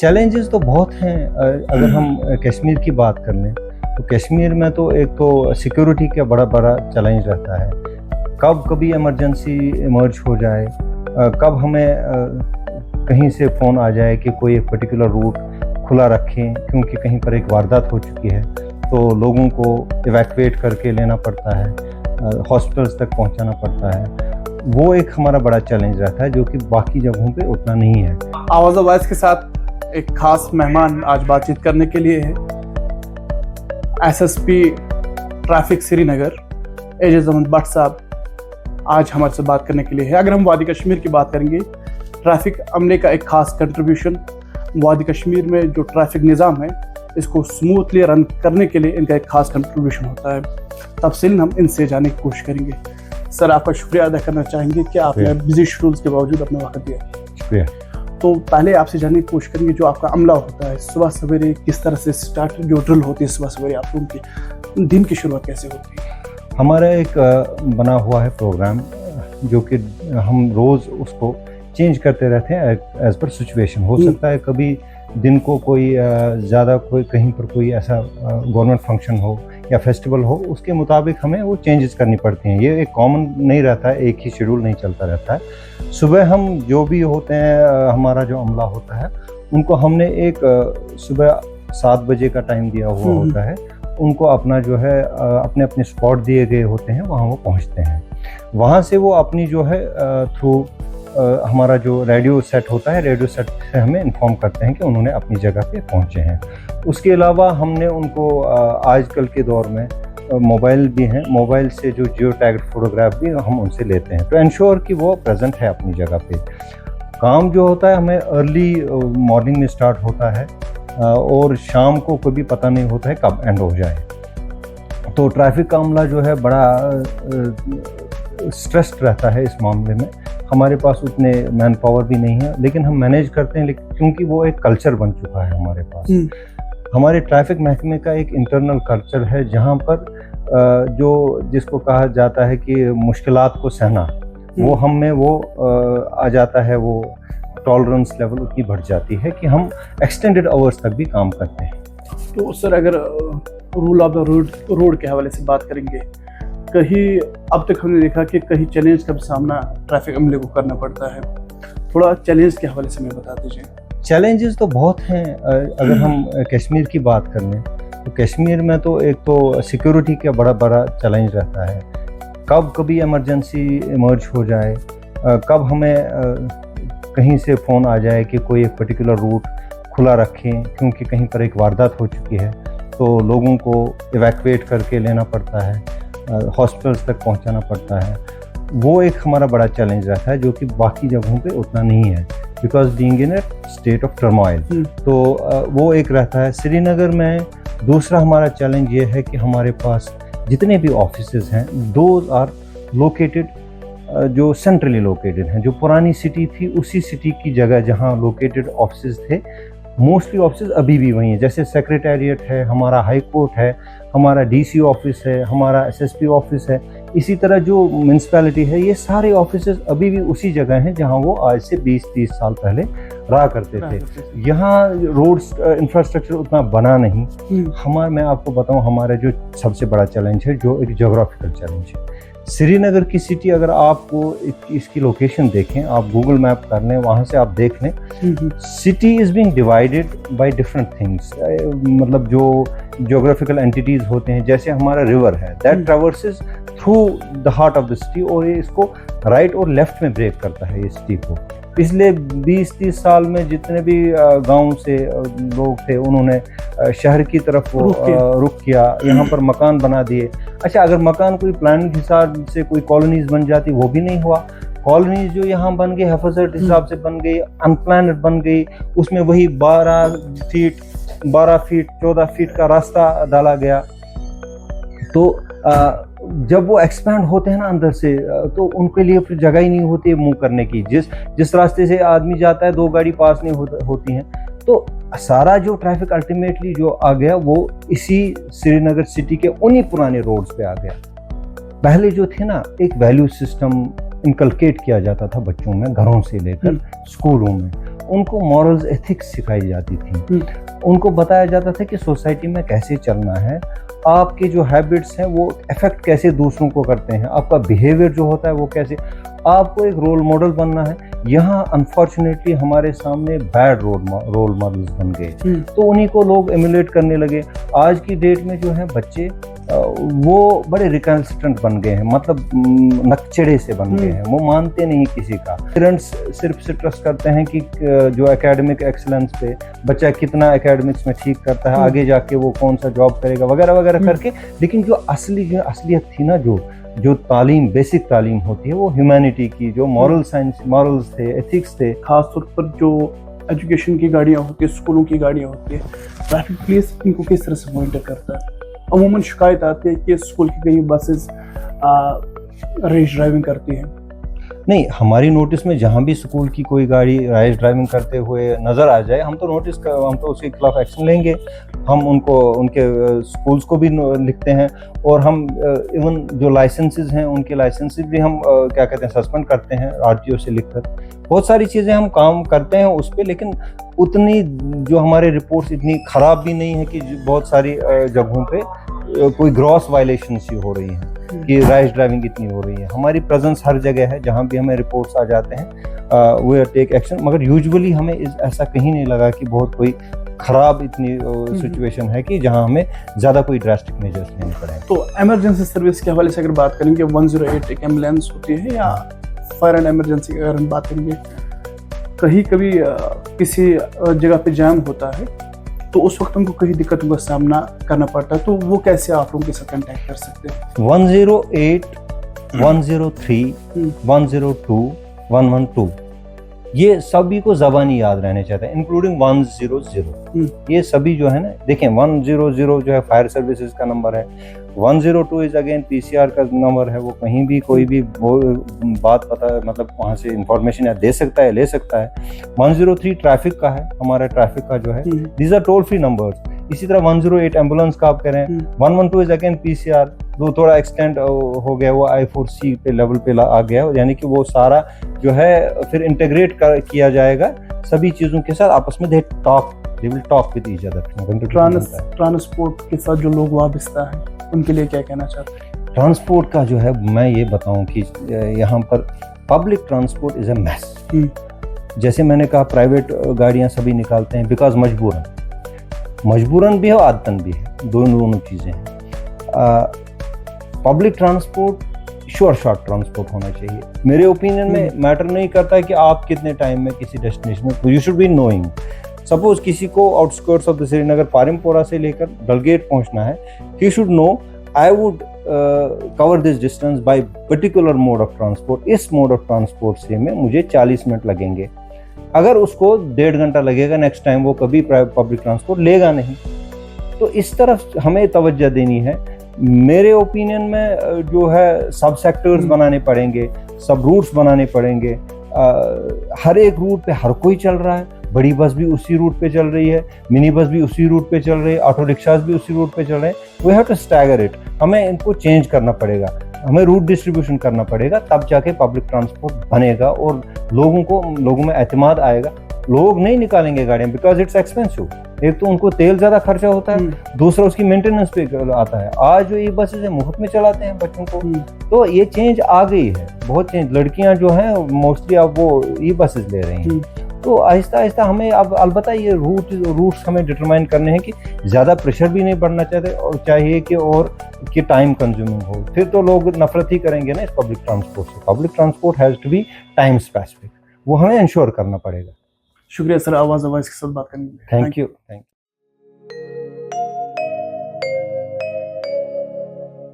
Challenges तो बहुत हैं। अगर हम कश्मीर की बात कर लें तो कश्मीर में तो एक तो सिक्योरिटी का बड़ा बड़ा चैलेंज रहता है। कब कभी इमरजेंसी इमर्ज हो जाए, कब हमें कहीं से फ़ोन आ जाए कि कोई एक पर्टिकुलर रूट खुला रखें क्योंकि कहीं पर एक वारदात हो चुकी है, तो लोगों को इवैक्यूएट करके लेना पड़ता है, हॉस्पिटल्स तक पहुंचाना पड़ता है। वो एक हमारा बड़ा चैलेंज रहता है जो कि बाकी जगहों पे उतना नहीं है। आवाज़ वॉइस के साथ एक खास मेहमान आज बातचीत करने के लिए है। एसएसपी ट्रैफिक श्रीनगर एजाज अहमद भट्ट साहब आज हमारे से बात करने के लिए है। अगर हम वादी कश्मीर की बात करेंगे, ट्रैफिक अमले का एक खास कंट्रीब्यूशन वादी कश्मीर में जो ट्रैफिक निज़ाम है इसको स्मूथली रन करने के लिए इनका एक खास कंट्रीब्यूशन होता है। तफसील हम इनसे जानने की कोशिश करेंगे। सर, आपका शुक्रिया अदा करना चाहेंगे कि आपने बिजी शेड्यूल्स के बावजूद अपना वक्त दिया। शुक्रिया। तो पहले आपसे जानने की कोशिश करेंगे, जो आपका अमला होता है सुबह सवेरे किस तरह से स्टार्ट, जो ड्रिल होती है सुबह सवेरे आप लोगों की दिन की शुरुआत कैसे होती है? हमारा एक बना हुआ है प्रोग्राम जो कि हम रोज़ उसको चेंज करते रहते हैं एज पर सिचुएशन। हो सकता है कभी दिन को कोई ज़्यादा कोई कहीं पर कोई ऐसा गवर्नमेंट फंक्शन हो या फेस्टिवल हो, उसके मुताबिक हमें वो चेंजेस करनी पड़ती हैं। ये एक कॉमन नहीं रहता है, एक ही शेड्यूल नहीं चलता रहता है। सुबह हम जो भी होते हैं, हमारा जो अमला होता है उनको हमने एक सुबह 7 बजे का टाइम दिया हुआ होता है। उनको अपना जो है अपने अपने स्पॉट दिए गए होते हैं, वहाँ वो पहुँचते हैं। वहाँ से वो अपनी जो है थ्रू हमारा जो रेडियो सेट होता है, रेडियो सेट से हमें इन्फॉर्म करते हैं कि उन्होंने अपनी जगह पे पहुँचे हैं। उसके अलावा हमने उनको आजकल के दौर में मोबाइल भी हैं, मोबाइल से जो जियो टैग्ड फोटोग्राफ भी हम उनसे लेते हैं, तो इंश्योर कि वो प्रेजेंट है अपनी जगह पे। काम जो होता है हमें अर्ली मॉर्निंग में स्टार्ट होता है और शाम को कभी पता नहीं होता है कब एंड हो जाए। तो ट्रैफिक का अमला जो है बड़ा स्ट्रेस्ड रहता है इस मामले में। हमारे पास उतने मैन पावर भी नहीं है, लेकिन हम मैनेज करते हैं, लेकिन क्योंकि वो एक कल्चर बन चुका है हमारे पास। हमारे ट्रैफिक महकमे का एक इंटरनल कल्चर है जहाँ पर जो जिसको कहा जाता है कि मुश्किलात को सहना, वो हम में वो आ जाता है। वो टॉलरेंस लेवल उतनी बढ़ जाती है कि हम एक्सटेंडेड आवर्स तक भी काम करते हैं। तो सर, अगर रूल ऑफ द रोड के हवाले से बात करेंगे, कहीं अब तक हमने देखा कि कहीं चैलेंज का सामना ट्रैफिक अमले को करना पड़ता है। थोड़ा चैलेंज के हवाले से मैं बता दीजिए। चैलेंजेस तो बहुत हैं। अगर हम कश्मीर की बात कर लें तो कश्मीर में तो एक तो सिक्योरिटी का बड़ा बड़ा चैलेंज रहता है। कब कभी इमरजेंसी इमर्ज हो जाए, कब हमें कहीं से फ़ोन आ जाए कि कोई एक पर्टिकुलर रूट खुला रखें क्योंकि कहीं पर एक वारदात हो चुकी है, तो लोगों को इवैक्यूएट करके लेना पड़ता है, हॉस्पिटल्स तक पहुंचाना पड़ता है। वो एक हमारा बड़ा चैलेंज रहता है जो कि बाकी जगहों पे उतना नहीं है, because being in A state of turmoil. तो वो एक रहता है। श्रीनगर में दूसरा हमारा चैलेंज ये है कि हमारे पास जितने भी ऑफिसेज हैं, दोज आर लोकेटेड जो सेंट्रली लोकेटेड हैं। जो पुरानी सिटी थी उसी सिटी की जगह जहाँ लोकेटेड ऑफिसेज थे, मोस्टली ऑफिसेज अभी भी वही हैं। जैसे सेक्रेटेरिएट है, हमारा हाई कोर्ट है, हमारा डीसी ऑफिस है, हमारा एसएसपी ऑफिस है। इसी तरह जो म्यूनसिपैलिटी है, ये सारे ऑफिसेज अभी भी उसी जगह हैं जहां वो आज से 20-30 साल पहले रहा करते थे। यहाँ रोड इंफ्रास्ट्रक्चर उतना बना नहीं। मैं आपको बताऊं, हमारा जो सबसे बड़ा चैलेंज है, जो एक ज्योग्राफिकल चैलेंज है। श्रीनगर की सिटी, अगर आपको इसकी लोकेशन देखें, आप गूगल मैप कर लें, वहाँ से आप देख लें, city is being divided by different things. मतलब जो ज्योग्राफिकल एंटिटीज़ होते हैं, जैसे हमारा रिवर है that traverses through the heart of the city, और ये इसको राइट और लेफ्ट में ब्रेक करता है ये सिटी को। पिछले 20-30 साल में जितने भी गांव से लोग थे, उन्होंने शहर की तरफ रुख किया, यहाँ पर मकान बना दिए। अच्छा, अगर मकान कोई प्लानिंग के हिसाब से कोई कॉलोनीज बन जाती, वो भी नहीं हुआ। कॉलोनीज जो यहाँ बन गई हिफाजत हिसाब से बन गई, अनप्लान्ड बन गई, उसमें वही 12 फीट 14 फीट का रास्ता डाला गया। तो जब वो एक्सपैंड होते हैं ना अंदर से, तो उनके लिए फिर जगह ही नहीं होती है मूव करने की। जिस रास्ते से आदमी जाता है, 2 गाड़ी पास नहीं होती हैं। तो सारा जो ट्रैफिक अल्टीमेटली जो आ गया, वो इसी श्रीनगर सिटी के उन्हीं पुराने रोड्स पे आ गया। पहले जो थे ना, एक वैल्यू सिस्टम इनकलकेट किया जाता था बच्चों में, घरों से लेकर स्कूलों में, उनको मॉरल्स एथिक्स सिखाई जाती थी, उनको बताया जाता था कि सोसाइटी में कैसे चलना है, आपके जो हैबिट्स हैं वो इफेक्ट कैसे दूसरों को करते हैं, आपका बिहेवियर जो होता है वो कैसे, आपको एक रोल मॉडल बनना है। यहाँ अनफॉर्चुनेटली हमारे सामने बैड रोल मॉडल्स बन गए, तो उन्हीं को लोग एमुलेट करने लगे। आज की डेट में जो है बच्चे वो बड़े रिकल्सिट्रेंट बन गए हैं, मतलब नकचड़े से बन गए हैं, वो मानते नहीं किसी का। पेरेंट्स सिर्फ से ट्रस्ट करते हैं कि जो एकेडमिक एक्सीलेंस पे बच्चा कितना एकेडमिक्स में ठीक करता है, आगे जाके वो कौन सा जॉब करेगा वगैरह वगैरह करके। लेकिन जो असलियत थी ना, जो तालीम, बेसिक तालीम होती है, वो ह्यूमैनिटी की, जो मॉरल साइंस, मॉरल्स थे, एथिक्स थे। खासतौर पर जो एजुकेशन की गाड़ियाँ होती है, स्कूलों की गाड़ियाँ होती है, ट्रैफिक पुलिस इनको किस तरह से मॉनिटर करता है? अमूमन शिकायत आती है कि स्कूल की कई बसेस रेश ड्राइविंग करती हैं। नहीं, हमारी नोटिस में जहाँ भी स्कूल की कोई गाड़ी रैश ड्राइविंग करते हुए नज़र आ जाए, हम तो उसके खिलाफ एक्शन लेंगे। हम उनके स्कूल्स को भी लिखते हैं, और हम इवन जो लाइसेंसेस हैं उनके लाइसेंसेस भी हम क्या कहते हैं, सस्पेंड करते हैं आरटीओ से लिखकर। बहुत सारी चीज़ें हम काम करते हैं उस पर, लेकिन उतनी जो हमारे रिपोर्ट्स इतनी ख़राब भी नहीं है कि बहुत सारी जगहों पे कोई ग्रॉस वायलेशंस ही हो रही हैं, कि रैश ड्राइविंग इतनी हो रही है। हमारी प्रेजेंस हर जगह है, जहाँ भी हमें रिपोर्ट्स आ जाते हैं वी टेक एक्शन। मगर यूजुअली हमें ऐसा कहीं नहीं लगा कि बहुत कोई ख़राब इतनी सिचुएशन है कि जहाँ हमें ज़्यादा कोई ड्रास्टिक मेजर्स लेने पड़े। तो एमरजेंसी सर्विस के हवाले से अगर बात करेंगे, 108 एक एम्बुलेंस होती है, या फायर एंड एमरजेंसी अगर हम बात करेंगे, कभी किसी जगह पे जाम होता है तो उस वक्त उनको कई दिक्कतों का सामना करना पड़ता है, तो वो कैसे आप लोगों के साथ कांटेक्ट कर सकते हैं? 108, 103, 102, 112 ये सभी को ज़बानी याद रहने चाहिए, इंक्लूडिंग 100। ये सभी जो है ना, देखें 100 जो है फायर सर्विसेज का नंबर है, 102 इज अगेन पीसीआर का नंबर है। वो कहीं भी कोई भी बात पता, मतलब वहाँ से इंफॉर्मेशन या दे सकता है, ले सकता है। 103 ट्रैफिक का है, हमारा ट्रैफिक का जो है, these are toll free numbers. इसी तरह 108 एम्बुलेंस का आप कह रहे हैं, 112 इज अगेन पीसीआर, जो थोड़ा एक्सटेंड हो गया, वो I4C पे लेवल पे आ गया, यानी कि वो सारा जो है फिर इंटीग्रेट किया जाएगा सभी चीज़ों के साथ, आपस में they will talk with each other. Transport के साथ जो लोग वाबस्ता हैं उनके लिए क्या कहना चाहते हैं? ट्रांसपोर्ट का जो है, मैं ये बताऊं कि यहाँ पर public transport is a mess. जैसे मैंने कहा, प्राइवेट गाड़ियाँ सभी निकालते हैं बिकॉज मजबूरन भी है और आदतन भी है, दोनों चीज़ें हैं। पब्लिक ट्रांसपोर्ट शॉर्ट ट्रांसपोर्ट होना चाहिए। मेरे ओपिनियन में मैटर नहीं करता है कि आप कितने टाइम में किसी डेस्टिनेशन में, you should be knowing. Suppose किसी को outskirts of the Srinagar, Parimpora से लेकर डलगेट पहुंचना है, he should know I would cover this distance by particular mode of transport. इस मोड ऑफ ट्रांसपोर्ट से में मुझे 40 मिनट लगेंगे। अगर उसको 1.5 घंटा लगेगा, नेक्स्ट टाइम वो कभी पब्लिक ट्रांसपोर्ट लेगा नहीं। तो इस तरफ हमें तवज्जो देनी है। मेरे ओपिनियन में जो है सब सेक्टर्स बनाने पड़ेंगे, सब रूट्स बनाने पड़ेंगे। हर एक रूट पे हर कोई चल रहा है, बड़ी बस भी उसी रूट पे चल रही है, मिनी बस भी उसी रूट पे चल रही है, ऑटो रिक्शाज भी उसी रूट पे चल रहे हैं। We have to stagger it. हमें इनको चेंज करना पड़ेगा, हमें रूट डिस्ट्रीब्यूशन करना पड़ेगा, तब जाके पब्लिक ट्रांसपोर्ट बनेगा और लोगों में एतमाद आएगा। लोग नहीं निकालेंगे गाड़ियाँ बिकॉज इट्स एक्सपेंसिव। एक तो उनको तेल ज़्यादा खर्चा होता है, दूसरा उसकी मेंटेनेंस पे आता है। आज जो ये बसेज है मुफ्त में चलाते हैं बच्चों को, तो ये चेंज आ गई है, बहुत चेंज। लड़कियां जो हैं मोस्टली अब वो ई बसेज ले रही हैं। तो आहिस्ता आहिस्ता हमें अब अलबत्ता ये रूट्स हमें डिटरमाइन करने हैं कि ज़्यादा प्रेशर भी नहीं बढ़ना चाहते और चाहिए कि टाइम कंज्यूमिंग हो। फिर तो लोग नफरत ही करेंगे ना इस पब्लिक ट्रांसपोर्ट से। Public transport has to be time specific, वो हमें इंश्योर करना पड़ेगा। शुक्रिया सर, आवाज़ के साथ बात करने के लिए। Thank you.